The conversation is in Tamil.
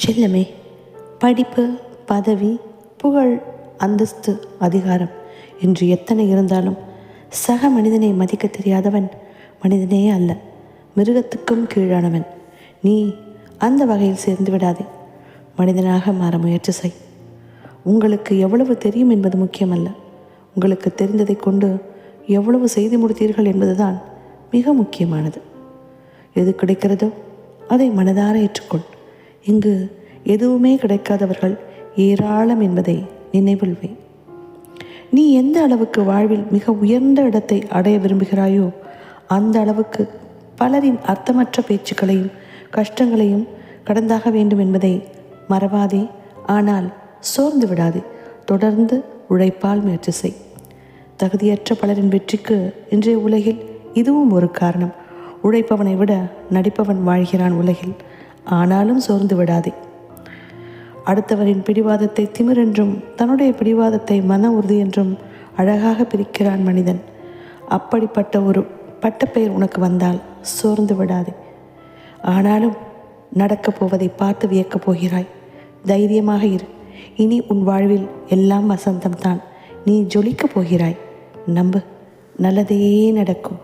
செல்லமே, படிப்பு, பதவி, புகழ், அந்தஸ்து, அதிகாரம் என்று எத்தனை இருந்தாலும் சக மனிதனை மதிக்க தெரியாதவன் மனிதனே அல்ல, மிருகத்துக்கும் கீழானவன். நீ அந்த வகையில் சேர்ந்து விடாதே. மனிதனாக மாற முயற்சி செய். உங்களுக்கு எவ்வளவு தெரியும் என்பது முக்கியமல்ல, உங்களுக்கு தெரிந்ததை கொண்டு எவ்வளவு செய்து முடித்தீர்கள் என்பதுதான் மிக முக்கியமானது. எது கிடைக்கிறதோ அதை மனதார ஏற்றுக்கொள். இங்கு எதுவுமே கிடைக்காதவர்கள் ஏராளம் என்பதை நினைவில் வை. நீ எந்த அளவுக்கு வாழ்வில் மிக உயர்ந்த இடத்தை அடைய விரும்புகிறாயோ அந்த அளவுக்கு பலரின் அர்த்தமற்ற பேச்சுக்களையும் கஷ்டங்களையும் கடந்தாக வேண்டும் என்பதை மறவாதே. ஆனால் சோர்ந்து விடாதே. தொடர்ந்து உழைப்பால் முயற்சி செய். தகுதியற்ற பலரின் வெற்றிக்கு இன்றைய உலகில் இதுவும் ஒரு காரணம். உழைப்பவனை விட நடிப்பவன் வாழ்கிறான் உலகில். ஆனாலும் சோர்ந்து விடாதே. அடுத்தவரின் பிடிவாதத்தை திமிரென்றும் தன்னுடைய பிடிவாதத்தை மன உறுதி என்றும் அழகாக பிரிக்கிறான் மனிதன். அப்படிப்பட்ட ஒரு பட்டப்பெயர் உனக்கு வந்தால் சோர்ந்து விடாதே. ஆனாலும் நடக்கப் போவதை பார்த்து வியக்கப் போகிறாய். தைரியமாக இரு. இனி உன் வாழ்வில் எல்லாம் வசந்தம்தான். நீ ஜொலிக்கப் போகிறாய். நம்பு, நல்லதே நடக்கும்.